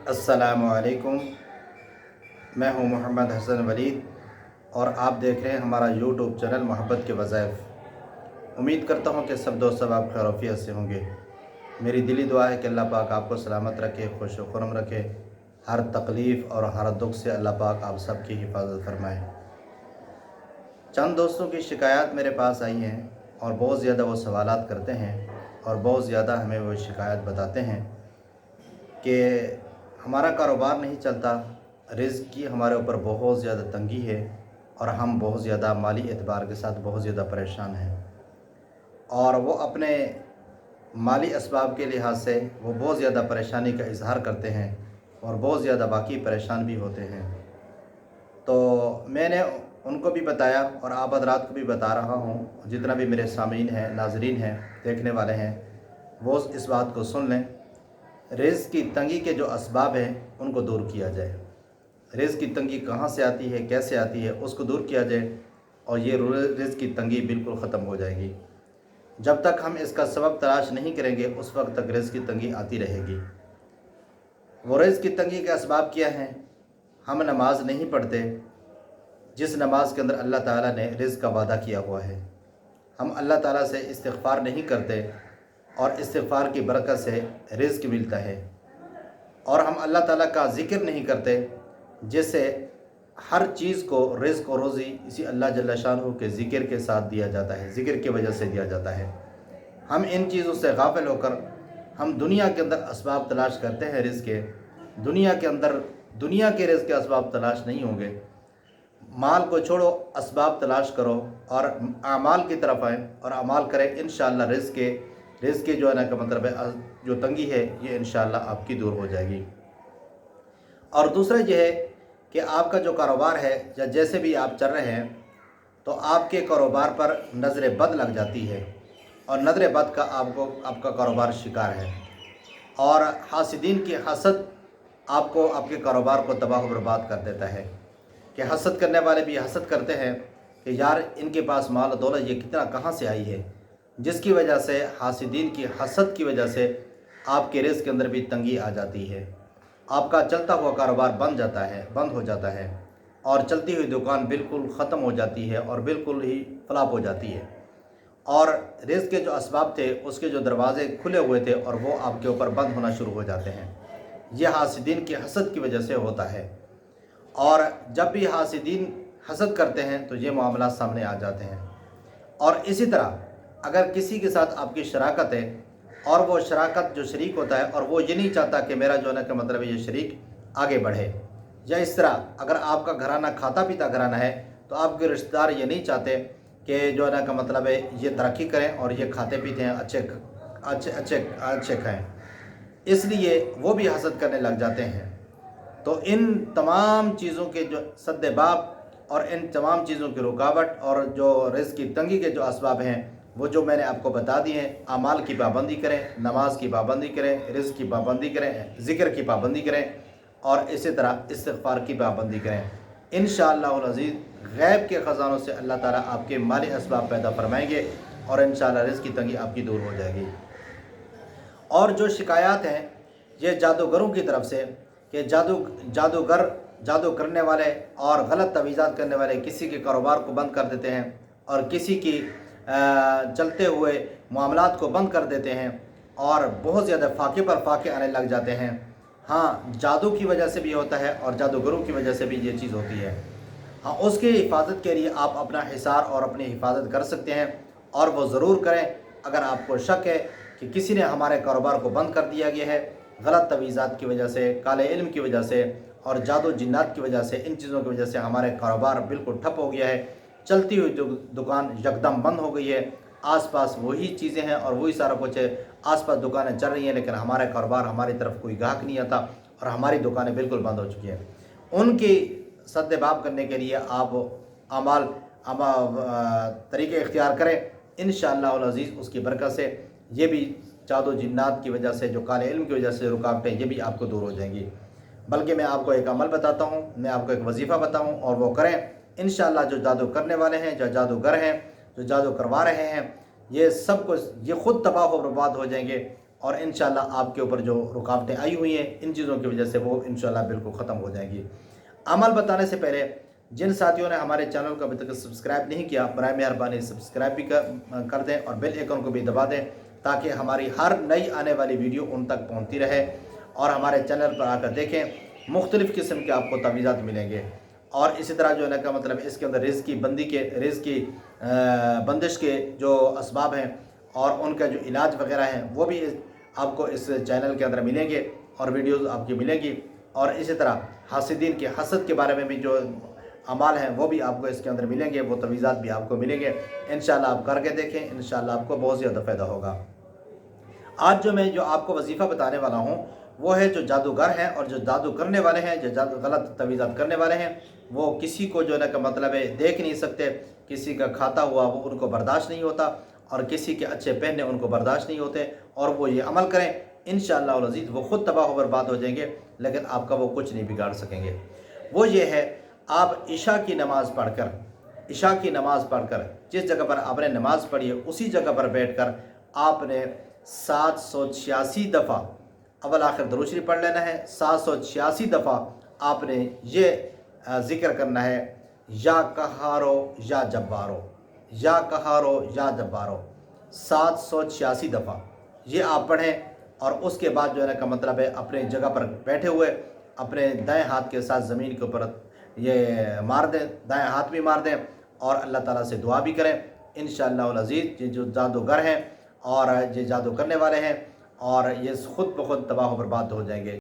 अस्सलामुअलैकुम। मैं हूं मोहम्मद हसन वलीद और आप देख रहे हैं हमारा यूट्यूब चैनल मोहब्बत के वज़ाइफ। उम्मीद करता हूं कि सब दोस्त आप खैरियत से होंगे। मेरी दिली दुआ है कि अल्लाह पाक आपको सलामत रखे, खुश व खुर्म रखे। हर तकलीफ़ और हर दुख से अल्लाह पाक आप सब की हिफाजत फरमाए। चंद दोस्तों की शिकायत मेरे पास आई हैं और बहुत ज़्यादा वो सवालात करते हैं और बहुत ज़्यादा हमें वो शिकायत बताते हैं कि हमारा कारोबार नहीं चलता, रिज़्क़ की हमारे ऊपर बहुत ज़्यादा तंगी है और हम बहुत ज़्यादा माली एतबार के साथ बहुत ज़्यादा परेशान हैं। और वो अपने माली असबाब के लिहाज से वो बहुत ज़्यादा परेशानी का इज़हार करते हैं और बहुत ज़्यादा बाकी परेशान भी होते हैं। तो मैंने उनको भी बताया और आप हज़रात को भी बता रहा हूँ, जितना भी मेरे सामीन हैं, नाज़रीन हैं, देखने वाले हैं, वो इस बात को सुन लें। रिज़्क़ की तंगी के जो असबाब हैं उनको दूर किया जाए। रिज़्क़ की तंगी कहाँ से आती है, कैसे आती है, उसको दूर किया जाए और ये रिज़्क़ की तंगी बिल्कुल ख़त्म हो जाएगी। जब तक हम इसका सबब तलाश नहीं करेंगे उस वक्त तक रिज़्क़ की तंगी आती रहेगी। वो रिज़्क़ की तंगी के असबाब क्या हैं? हम नमाज नहीं पढ़ते जिस नमाज के अंदर अल्लाह ताला ने रिज़्क़ का वादा किया हुआ है। हम अल्लाह ताला से इस्तिग़फ़ार नहीं करते और इस्तिग़फ़ार की बरकत से रिज़्क़ मिलता है। और हम अल्लाह ताला का ज़िक्र नहीं करते जिससे हर चीज़ को रिज़्क़ और रोज़ी इसी अल्लाह जल्ल शानहू के ज़िक्र के साथ दिया जाता है, ज़िक्र की वजह से दिया जाता है। हम इन चीज़ों से गाफ़िल होकर हम दुनिया के अंदर असबाब तलाश करते हैं रिज़्क़ के। दुनिया के अंदर दुनिया के रिज़्क़ के असबाब तलाश नहीं होंगे। माल को छोड़ो, असबाब तलाश करो और आमाल की तरफ आएँ और अमाल करें। इंशाअल्लाह रिज़्क़ के जो है ना का मतलब है जो तंगी है ये इंशाअल्लाह आपकी दूर हो जाएगी। और दूसरा ये है कि आपका जो कारोबार है या जैसे भी आप चल रहे हैं तो आपके कारोबार पर नज़र बद लग जाती है और नज़र बद का आपका कारोबार शिकार है और हासिदीन की हसद आपको आपके कारोबार को तबाह बर्बाद कर देता है कि हसद करने वाले भी हसद करते हैं कि यार इनके पास माल और दौलत ये कितना कहाँ से आई है, जिसकी वजह से हासिदीन की हसद की वजह से आपके रिज़्क़ के अंदर भी तंगी आ जाती है। आपका चलता हुआ कारोबार बंद हो जाता है और चलती हुई दुकान बिल्कुल ख़त्म हो जाती है और बिल्कुल ही फ्लॉप हो जाती है और रिज़्क़ के जो असबाब थे उसके जो दरवाज़े खुले हुए थे और वो आपके ऊपर बंद होना शुरू हो जाते हैं। यह हासिदीन की हसद की वजह से होता है और जब भी हासिदीन हसद करते हैं तो ये मामला सामने आ जाते हैं। और इसी तरह अगर किसी के साथ आपकी शराकत है और वो शराकत जो शरीक होता है और वो ये नहीं चाहता कि मेरा जो है ना का मतलब ये शरीक आगे बढ़े, या इस तरह अगर आपका घराना खाता पीता घराना है तो आपके रिश्तेदार ये नहीं चाहते कि जो है ना का मतलब है ये तरक्की करें और ये खाते पीते हैं, अच्छे खाएँ, इसलिए वो भी हसद करने लग जाते हैं। तो इन तमाम चीज़ों के जो सद्देबाब और इन तमाम चीज़ों की रुकावट और जो रिज़्क़ की तंगी के जो असबाब हैं वो जो मैंने आपको बता दिए हैं। अमाल की पाबंदी करें, नमाज की पाबंदी करें, रिज़्क़ की पाबंदी करें, ज़िक्र की पाबंदी करें और इसी तरह इस्तिग़फ़ार की पाबंदी करें। इंशाअल्लाह अज़ीज़ गैब के ख़ज़ानों से अल्लाह ताला आपके माली असबाब पैदा फरमाएंगे और इंशाअल्लाह रिज़्क़ की तंगी आपकी दूर हो जाएगी। और जो शिकायत हैं ये जादूगरों की तरफ से कि जादू करने वाले और गलत तवीज़ात करने वाले किसी के कारोबार को बंद कर देते हैं और किसी की चलते हुए मामलात को बंद कर देते हैं और बहुत ज़्यादा फाके पर फाके आने लग जाते हैं। हाँ, जादू की वजह से भी होता है और जादूगरों की वजह से भी ये चीज़ होती है। हाँ, उसकी हिफाजत के लिए आप अपना हिसार और अपनी हिफाजत कर सकते हैं और वो ज़रूर करें। अगर आपको शक है कि किसी ने हमारे कारोबार को बंद कर दिया गया है गलत तवीज़ात की वजह से, काले इल्म की वजह से और जादू जिन्नात की वजह से, इन चीज़ों की वजह से हमारे कारोबार बिल्कुल ठप हो गया है, चलती हुई दुकान यकदम बंद हो गई है, आसपास वही चीज़ें हैं और वही सारा कुछ है, आसपास दुकानें चल रही हैं लेकिन हमारा कारोबार, हमारी तरफ कोई ग्राहक नहीं आता और हमारी दुकानें बिल्कुल बंद हो चुकी हैं, उनकी सद्देबाब करने के लिए आप अमाल तरीक़े इख्तियार करें। इंशाअल्लाह अज़ीज़ उसकी बरकत से ये भी जादू जिन्नात की वजह से, जो काले इल्म की वजह से रुकावटें, ये भी आपको दूर हो जाएंगी। बल्कि मैं आपको एक अमल बताता हूँ, मैं आपको एक वजीफ़ा बताऊँ और वो करें। इंशाअल्लाह जो जादू करने वाले हैं, जो जादूगर हैं, जो जादू करवा रहे हैं, ये सब कुछ ये ख़ुद तबाह व बर्बाद हो जाएंगे اور انشاءاللہ آپ کے اوپر جو رکاوٹیں آئی ہوئی ہیں ان چیزوں کی وجہ سے وہ انشاءاللہ بالکل ختم ہو جائیں گی۔ عمل بتانے سے پہلے جن ساتھیوں نے ہمارے چینل کو ابھی تک سبسکرائب نہیں کیا، برائے مہربانی سبسکرائب بھی کر دیں اور بیل آئیکن کو بھی دبا دیں تاکہ ہماری ہر نئی آنے والی ویڈیو ان تک پہنچتی رہے، اور ہمارے چینل پر آ کر دیکھیں، مختلف قسم کے آپ کو تعویذات ملیں گے۔ اور اسی طرح جو ہے نا مطلب اس کے اندر رزق کی بندش کے جو اسباب ہیں اور ان کا جو علاج وغیرہ ہیں وہ بھی آپ کو اس چینل کے اندر ملیں گے اور ویڈیوز آپ کی ملیں گی۔ اور اسی طرح حاسدین کے حسد کے بارے میں بھی جو اعمال ہیں وہ بھی آپ کو اس کے اندر ملیں گے، وہ تعویذات بھی آپ کو ملیں گے۔ انشاءاللہ آپ کر کے دیکھیں، انشاءاللہ آپ کو بہت زیادہ فائدہ ہوگا۔ آج میں جو آپ کو وظیفہ بتانے والا ہوں وہ ہے جو جادوگر ہیں اور جو جادو کرنے والے ہیں، جو غلط تعویذات کرنے والے ہیں، وہ کسی کو جو ہے نا مطلب ہے دیکھ نہیں سکتے، کسی کا کھاتا ہوا وہ ان کو برداشت نہیں ہوتا، اور کسی کے اچھے پہننے ان کو برداشت نہیں ہوتے، اور وہ یہ عمل کریں انشاءاللہ العزیز وہ خود تباہ و برباد ہو جائیں گے، لیکن آپ کا وہ کچھ نہیں بگاڑ سکیں گے۔ وہ یہ ہے، آپ عشاء کی نماز پڑھ کر جس جگہ پر آپ نے نماز پڑھی ہے اسی جگہ پر بیٹھ کر آپ نے 786 دفعہ اول آخر درود شریف پڑھ لینا ہے۔ 786 دفعہ آپ نے یہ ذکر کرنا ہے، یا قہارو یا جبارو، یا قہارو یا جبارو، 786 دفعہ یہ آپ پڑھیں۔ اور اس کے بعد جو ہے نا مطلب ہے اپنے جگہ پر بیٹھے ہوئے اپنے دائیں ہاتھ کے ساتھ زمین کے اوپر یہ مار دیں، دائیں ہاتھ بھی مار دیں، اور اللہ تعالیٰ سے دعا بھی کریں۔ انشاءاللہ العزیز یہ جو جادوگر ہیں اور یہ جادو کرنے والے ہیں اور یہ خود بخود تباہ و برباد ہو جائیں گے۔